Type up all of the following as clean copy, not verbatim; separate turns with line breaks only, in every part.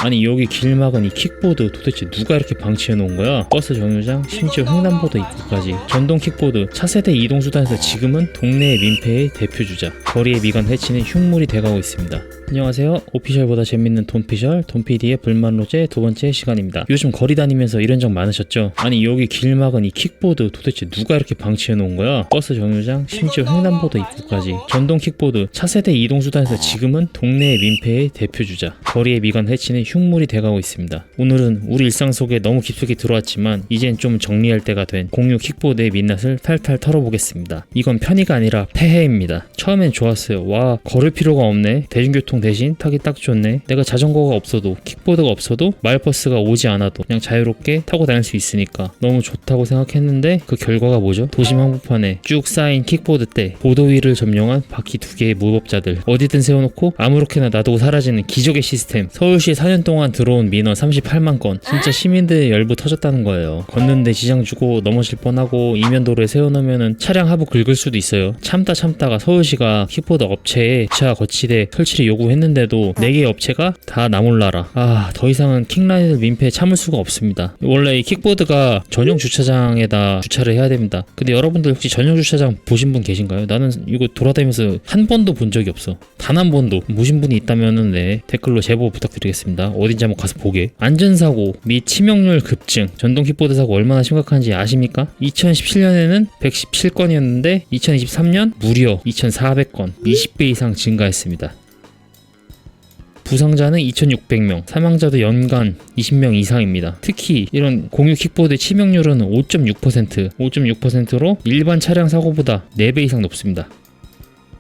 아니 여기 길 막은 이 킥보드 도대체 누가 이렇게 방치해 놓은 거야? 버스 정류장, 심지어 횡단보도 입구까지. 전동 킥보드 차세대 이동수단에서 지금은 동네의 민폐의 대표주자, 거리의 미관 해치는 흉물이 돼가고 있습니다. 안녕하세요. 오피셜보다 재밌는 돈피셜, 돈PD의 불만로제 두 번째 시간입니다. 요즘 거리 다니면서 이런 적 많으셨죠? 아니 여기 길 막은 이 킥보드 도대체 누가 이렇게 방치해 놓은 거야? 버스 정류장, 심지어 횡단보도 입구까지. 전동 킥보드 차세대 이동수단에서 지금은 동네의 민폐의 대표주자, 거리의 미관 해치는 흉물이 돼가고 있습니다. 오늘은 우리 일상 속에 너무 깊숙이 들어왔지만 이젠 좀 정리할 때가 된 공유 킥보드의 민낯을 탈탈 털어보겠습니다. 이건 편의가 아니라 폐해입니다. 처음엔 좋았어요. 와, 걸을 필요가 없네. 대중교통 대신 타기 딱 좋네. 내가 자전거가 없어도 킥보드가 없어도 마을버스가 오지 않아도 그냥 자유롭게 타고 다닐 수 있으니까 너무 좋다고 생각했는데 그 결과가 뭐죠? 도심 한복판에 쭉 쌓인 킥보드 대 보도 위를 점령한 바퀴 두 개의 무법자들, 어디든 세워놓고 아무렇게나 놔두고 사라지는 기적의 시스템. 서울시에 4년 동안 들어온 민원 38만 건. 진짜 시민들의 열부 터졌다는 거예요. 걷는데 지장 주고 넘어질 뻔하고 이면도로에 세워놓으면 차량 하부 긁을 수도 있어요. 참다가 서울시가 킥보드 업체에 주차 거치대 설치를 요구했는데도 4개의 업체가 다 나몰라라. 더 이상은 킥라이더 민폐에 참을 수가 없습니다. 원래 이 킥보드가 전용 주차장에다 주차를 해야 됩니다. 근데 여러분들 혹시 전용 주차장 보신 분 계신가요? 나는 이거 돌아다니면서 한 번도 본 적이 없어. 단 한 번도. 보신 분이 있다면은 댓글로 제보 부탁드리겠습니다. 어딘지 한번 가서 보게. 안전사고 및 치명률 급증. 전동 킥보드 사고 얼마나 심각한지 아십니까? 2017년에는 117건이었는데 2023년 무려 2,400건, 20배 이상 증가했습니다. 부상자는 2,600명, 사망자도 연간 20명 이상입니다. 특히 이런 공유 킥보드의 치명률은 5.6%로 일반 차량 사고보다 4배 이상 높습니다.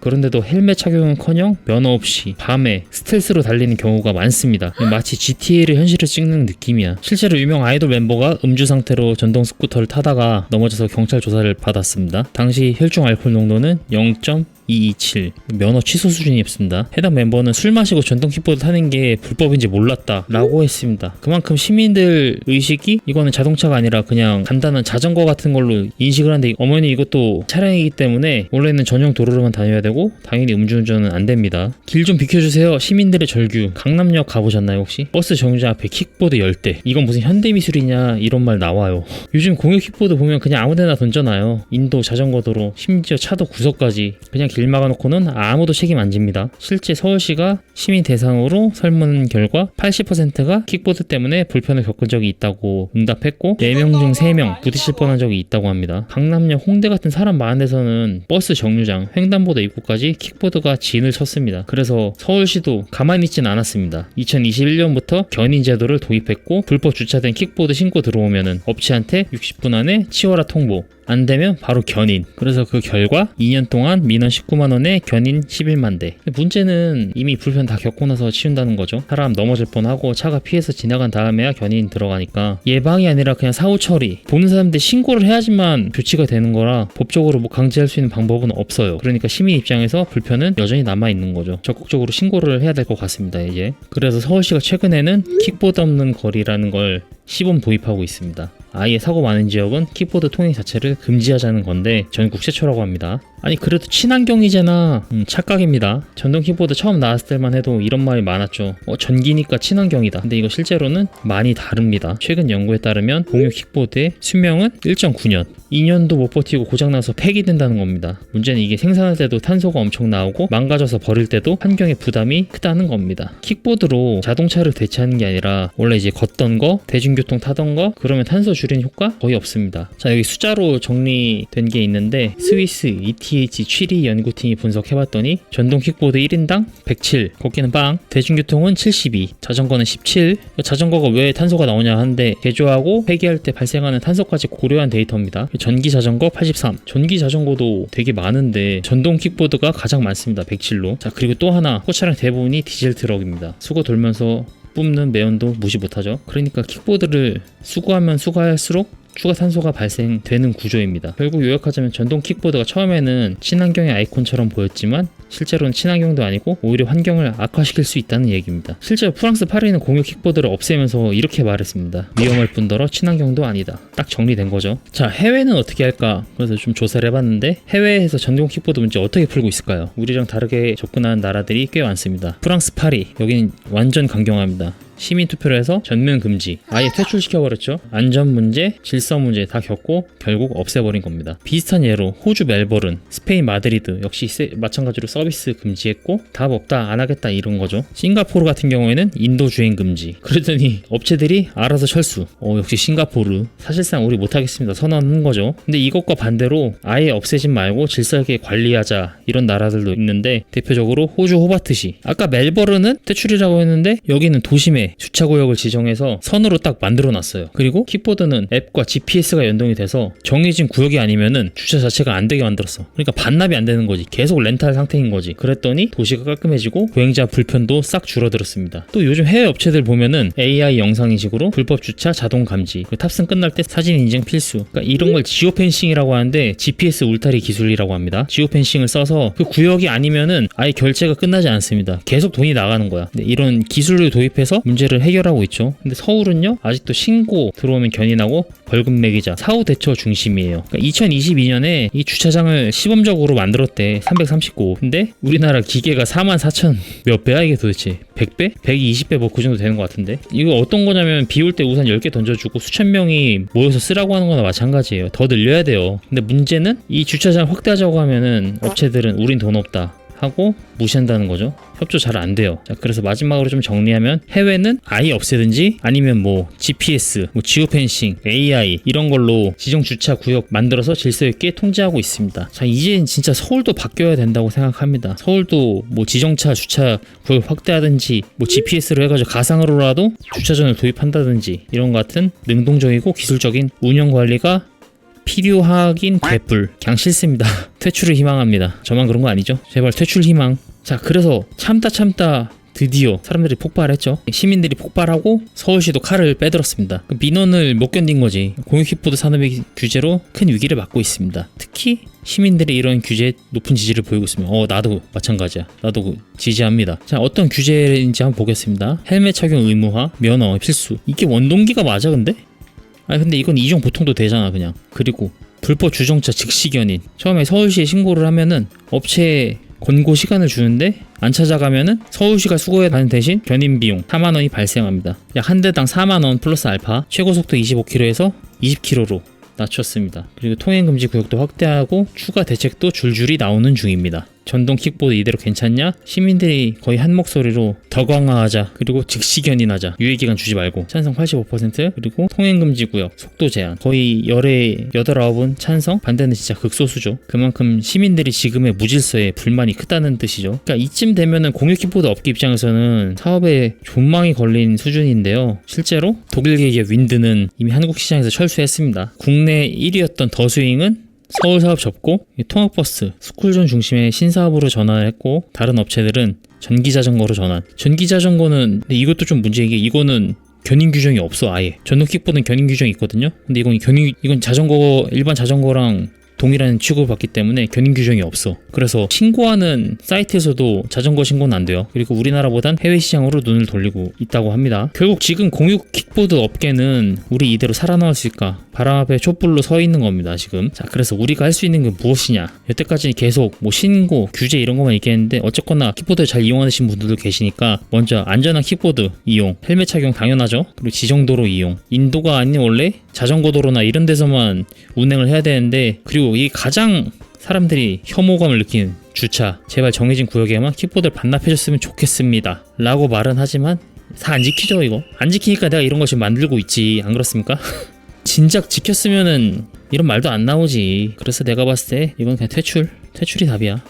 그런데도 헬멧 착용은커녕 면허 없이 밤에 스텔스로 달리는 경우가 많습니다. 마치 GTA를 현실을 찍는 느낌이야. 실제로 유명 아이돌 멤버가 음주 상태로 전동 스쿠터를 타다가 넘어져서 경찰 조사를 받았습니다. 당시 혈중 알코올 농도는 0.227, 면허 취소 수준이었습니다. 해당 멤버는 술 마시고 전동 킥보드 타는 게 불법인지 몰랐다 라고 했습니다. 그만큼 시민들 의식이 이거는 자동차가 아니라 그냥 간단한 자전거 같은 걸로 인식을 하는데, 어머니 이것도 차량이기 때문에 원래는 전용 도로로만 다녀야 되고 당연히 음주운전은 안 됩니다. 길 좀 비켜주세요. 시민들의 절규. 강남역 가보셨나요 혹시? 버스 정류장 앞에 킥보드 10대. 이건 무슨 현대미술이냐 이런 말 나와요. 요즘 공유 킥보드 보면 그냥 아무데나 던져놔요. 인도 자전거 도로, 심지어 차도 구석까지 그냥 길 막아놓고는 아무도 책임 안 집니다. 실제 서울시가 시민 대상으로 설문 결과 80%가 킥보드 때문에 불편을 겪은 적이 있다고 응답했고 4명 중 3명 부딪힐 뻔한 적이 있다고 합니다. 강남역 홍대 같은 사람 많은 데서는 버스 정류장, 횡단보도 입구까지 킥보드가 진을 쳤습니다. 그래서 서울시도 가만히 있진 않았습니다. 2021년부터 견인 제도를 도입했고 불법 주차된 킥보드 신고 들어오면은 업체한테 60분 안에 치워라 통보, 안 되면 바로 견인. 그래서 그 결과 2년 동안 민원 19만 원에 견인 11만 대. 문제는 이미 불편 다 겪고 나서 치운다는 거죠. 사람 넘어질 뻔하고 차가 피해서 지나간 다음에야 견인 들어가니까 예방이 아니라 그냥 사후 처리. 보는 사람들 신고를 해야지만 조치가 되는 거라 법적으로 뭐 강제할 수 있는 방법은 없어요. 그러니까 시민 입장에서 불편은 여전히 남아 있는 거죠. 적극적으로 신고를 해야 될 것 같습니다. 이제 그래서 서울시가 최근에는 킥보드 없는 거리라는 걸 시범 도입하고 있습니다. 아예 사고 많은 지역은 킥보드 통행 자체를 금지하자는 건데 전국 최초라고 합니다. 아니 그래도 친환경이잖아. 착각입니다. 전동 킥보드 처음 나왔을 때만 해도 이런 말이 많았죠. 전기니까 친환경이다. 근데 이거 실제로는 많이 다릅니다. 최근 연구에 따르면 공유 킥보드의 수명은 1.9년, 2년도 못 버티고 고장나서 폐기된다는 겁니다. 문제는 이게 생산할 때도 탄소가 엄청 나오고 망가져서 버릴 때도 환경에 부담이 크다는 겁니다. 킥보드로 자동차를 대체하는 게 아니라 원래 이제 걷던 거, 대중교통 타던 거, 그러면 탄소 줄이는 효과 거의 없습니다. 자, 여기 숫자로 정리된 게 있는데 스위스 ETH 취리 연구팀이 분석해봤더니 전동 킥보드 1인당 107, 걷기는 빵, 대중교통은 72, 자전거는 17. 자전거가 왜 탄소가 나오냐 하는데 개조하고 폐기할 때 발생하는 탄소까지 고려한 데이터입니다. 전기 자전거 83, 전기 자전거도 되게 많은데 전동 킥보드가 가장 많습니다. 107로. 자, 그리고 또 하나, 호차량 대부분이 디젤 트럭입니다. 수거 돌면서 뿜는 매연도 무시 못하죠. 그러니까 킥보드를 수거하면 수거할수록 추가 탄소가 발생되는 구조입니다. 결국 요약하자면 전동 킥보드가 처음에는 친환경의 아이콘처럼 보였지만 실제로는 친환경도 아니고 오히려 환경을 악화시킬 수 있다는 얘기입니다. 실제로 프랑스 파리는 공유 킥보드를 없애면서 이렇게 말했습니다. 위험할 뿐더러 친환경도 아니다. 딱 정리된 거죠. 자, 해외는 어떻게 할까? 그래서 좀 조사를 해봤는데 해외에서 전동 킥보드 문제 어떻게 풀고 있을까요? 우리랑 다르게 접근하는 나라들이 꽤 많습니다. 프랑스 파리, 여기는 완전 강경합니다. 시민투표를 해서 전면 금지, 아예 퇴출시켜버렸죠. 안전 문제, 질서 문제 다 겪고 결국 없애버린 겁니다. 비슷한 예로 호주 멜버른, 스페인 마드리드 역시 마찬가지로 서비스 금지했고 답 없다, 안 하겠다 이런 거죠. 싱가포르 같은 경우에는 인도 주행 금지. 그러더니 업체들이 알아서 철수. 역시 싱가포르. 사실상 우리 못하겠습니다 선언한 거죠. 근데 이것과 반대로 아예 없애진 말고 질서 있게 관리하자 이런 나라들도 있는데, 대표적으로 호주 호바트시. 아까 멜버른은 퇴출이라고 했는데 여기는 도심에 주차구역을 지정해서 선으로 딱 만들어놨어요. 그리고 킥보드는 앱과 GPS가 연동이 돼서 정해진 구역이 아니면은 주차 자체가 안 되게 만들었어. 그러니까 반납이 안 되는 거지. 계속 렌탈 상태인 거지. 그랬더니 도시가 깔끔해지고 보행자 불편도 싹 줄어들었습니다. 또 요즘 해외 업체들 보면은 AI 영상 인식으로 불법 주차 자동 감지, 탑승 끝날 때 사진 인증 필수. 그러니까 이런 걸 지오펜싱이라고 하는데 GPS 울타리 기술이라고 합니다. 지오펜싱을 써서 그 구역이 아니면은 아예 결제가 끝나지 않습니다. 계속 돈이 나가는 거야. 근데 이런 기술을 도입해서 문제를 해결하고 있죠. 근데 서울은요, 아직도 신고 들어오면 견인하고 벌금 매기자, 사후 대처 중심이에요. 그러니까 2022년에 이 주차장을 시범적으로 만들었대. 339. 근데 우리나라 기계가 44,000 몇 배야 이게 도대체? 100배? 120배 뭐 그 정도 되는 것 같은데. 이거 어떤 거냐면 비 올 때 우산 10개 던져주고 수천 명이 모여서 쓰라고 하는 거나 마찬가지예요. 더 늘려야 돼요. 근데 문제는 이 주차장 확대하자고 하면은 업체들은 우린 돈 없다 하고 무시한다는 거죠. 협조 잘 안 돼요. 자, 그래서 마지막으로 좀 정리하면, 해외는 아예 없애든지 아니면 뭐 GPS, 뭐 지오펜싱, AI 이런 걸로 지정 주차 구역 만들어서 질서 있게 통제하고 있습니다. 자, 이제 진짜 서울도 바뀌어야 된다고 생각합니다. 서울도 뭐 지정차 주차 구역 확대하든지 뭐 GPS로 해가지고 가상으로라도 주차전을 도입한다든지 이런 것 같은 능동적이고 기술적인 운영 관리가 필요하긴 개뿔. 그냥 싫습니다. 퇴출을 희망합니다. 저만 그런 거 아니죠? 제발 퇴출 희망. 자, 그래서 참다 드디어 사람들이 폭발했죠. 시민들이 폭발하고 서울시도 칼을 빼들었습니다. 민원을 못 견딘 거지. 공유킥보드 산업의 규제로 큰 위기를 맞고 있습니다. 특히 시민들이 이런 규제에 높은 지지를 보이고 있으면 나도 마찬가지야. 나도 지지합니다. 자, 어떤 규제인지 한번 보겠습니다. 헬멧 착용 의무화, 면허 필수. 이게 원동기가 맞아 근데? 근데 이건 이종 보통도 되잖아 그냥. 그리고 불법 주정차 즉시 견인. 처음에 서울시에 신고를 하면은 업체에 권고 시간을 주는데 안 찾아가면은 서울시가 수거해 가는 대신 견인 비용 4만원이 발생합니다. 약 한 대당 4만원 플러스 알파. 최고 속도 25km에서 20km로 낮췄습니다. 그리고 통행금지 구역도 확대하고 추가 대책도 줄줄이 나오는 중입니다. 전동 킥보드 이대로 괜찮냐? 시민들이 거의 한 목소리로 더 강화하자, 그리고 즉시 견인하자, 유예기간 주지 말고. 찬성 85%. 그리고 통행금지 구역, 속도 제한 거의 열에 8, 9은 찬성, 반대는 진짜 극소수죠. 그만큼 시민들이 지금의 무질서에 불만이 크다는 뜻이죠. 그러니까 이쯤 되면은 공유 킥보드 업계 입장에서는 사업에 존망이 걸린 수준인데요. 실제로 독일 기업 윈드는 이미 한국 시장에서 철수했습니다. 국내 1위였던 더스윙은 서울 사업 접고 통학버스, 스쿨존 중심의 신사업으로 전환을 했고, 다른 업체들은 전기자전거로 전환. 전기자전거는 근데 이것도 좀 문제인 게, 이거는 견인 규정이 없어. 아예 전동 킥보드는 견인 규정이 있거든요. 근데 이건 자전거, 일반 자전거랑 동일한 취급을 받기 때문에 견인 규정이 없어. 그래서 신고하는 사이트에서도 자전거 신고는 안 돼요. 그리고 우리나라보단 해외 시장으로 눈을 돌리고 있다고 합니다. 결국 지금 공유 킥보드 업계는 우리 이대로 살아남을 수 있을까? 바람 앞에 촛불로 서 있는 겁니다 지금. 자, 그래서 우리가 할 수 있는 게 무엇이냐? 여태까지 계속 뭐 신고, 규제 이런 것만 얘기했는데, 어쨌거나 킥보드 잘 이용하시는 분들도 계시니까 먼저 안전한 킥보드 이용, 헬멧 착용 당연하죠. 그리고 지정도로 이용. 인도가 아닌 원래 자전거 도로나 이런 데서만 운행을 해야 되는데, 그리고 이 가장 사람들이 혐오감을 느끼는 주차, 제발 정해진 구역에만 킥보드를 반납해줬으면 좋겠습니다 라고 말은 하지만 다 안 지키죠. 이거 안 지키니까 내가 이런 거 지금 만들고 있지, 안 그렇습니까? 진작 지켰으면은 이런 말도 안 나오지. 그래서 내가 봤을 때 이건 그냥 퇴출이 답이야.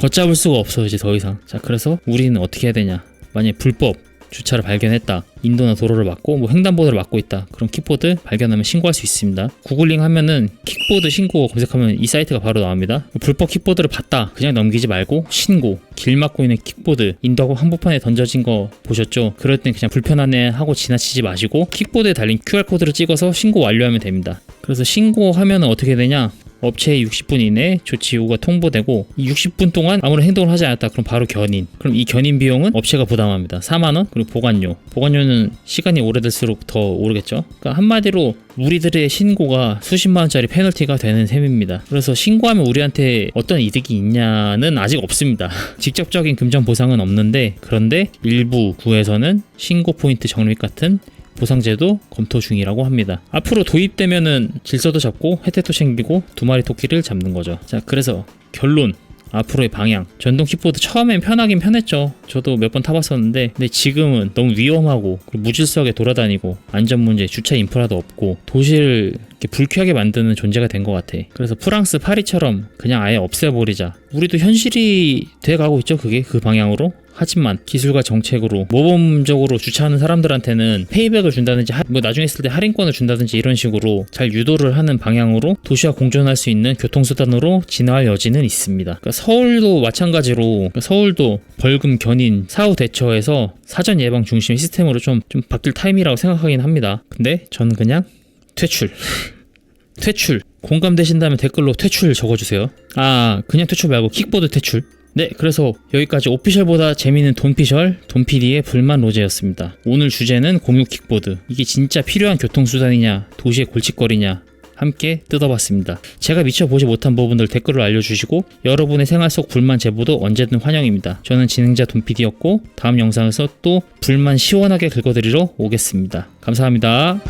걷잡을 수가 없어 이제 더 이상. 자, 그래서 우리는 어떻게 해야 되냐? 만약에 불법 주차를 발견했다, 인도나 도로를 막고 뭐 횡단보도를 막고 있다, 그럼 킥보드 발견하면 신고할 수 있습니다. 구글링 하면은 킥보드 신고 검색하면 이 사이트가 바로 나옵니다. 불법 킥보드를 봤다, 그냥 넘기지 말고 신고. 길 막고 있는 킥보드 인도하고 한복판에 던져진 거 보셨죠? 그럴 땐 그냥 불편하네 하고 지나치지 마시고 킥보드에 달린 QR코드를 찍어서 신고 완료하면 됩니다. 그래서 신고하면 어떻게 되냐? 업체에 60분 이내 조치 요구가 통보되고 이 60분 동안 아무런 행동을 하지 않았다. 그럼 바로 견인. 그럼 이 견인 비용은 업체가 부담합니다. 4만원. 그리고 보관료는 시간이 오래될수록 더 오르겠죠. 그러니까 한마디로 우리들의 신고가 수십만원짜리 페널티가 되는 셈입니다. 그래서 신고하면 우리한테 어떤 이득이 있냐는 아직 없습니다. 직접적인 금전 보상은 없는데, 그런데 일부 구에서는 신고 포인트 적립 같은 보상제도 검토 중이라고 합니다. 앞으로 도입되면은 질서도 잡고 혜택도 챙기고 두 마리 토끼를 잡는 거죠. 자, 그래서 결론. 앞으로의 방향. 전동 킥보드 처음엔 편하긴 편했죠. 저도 몇 번 타봤었는데, 근데 지금은 너무 위험하고 무질서하게 돌아다니고 안전 문제, 주차 인프라도 없고 도시를 이렇게 불쾌하게 만드는 존재가 된 것 같아. 그래서 프랑스 파리처럼 그냥 아예 없애버리자. 우리도 현실이 돼가고 있죠. 그게 그 방향으로. 하지만 기술과 정책으로 모범적으로 주차하는 사람들한테는 페이백을 준다든지 뭐 나중에 했을 때 할인권을 준다든지 이런 식으로 잘 유도를 하는 방향으로 도시와 공존할 수 있는 교통수단으로 진화할 여지는 있습니다. 그러니까 서울도 마찬가지로, 그러니까 서울도 벌금 견인 사후 대처에서 사전 예방 중심의 시스템으로 좀 바뀔 타임이라고 생각하긴 합니다. 근데 저는 그냥 퇴출. 공감되신다면 댓글로 퇴출 적어주세요. 그냥 퇴출 말고 킥보드 퇴출. 네, 그래서 여기까지 오피셜보다 재미있는 돈피셜, 돈피디의 불만 로제였습니다. 오늘 주제는 공유 킥보드. 이게 진짜 필요한 교통수단이냐, 도시의 골칫거리냐, 함께 뜯어봤습니다. 제가 미처 보지 못한 부분들 댓글로 알려주시고 여러분의 생활 속 불만 제보도 언제든 환영입니다. 저는 진행자 돈피디였고 다음 영상에서 또 불만 시원하게 긁어드리러 오겠습니다. 감사합니다.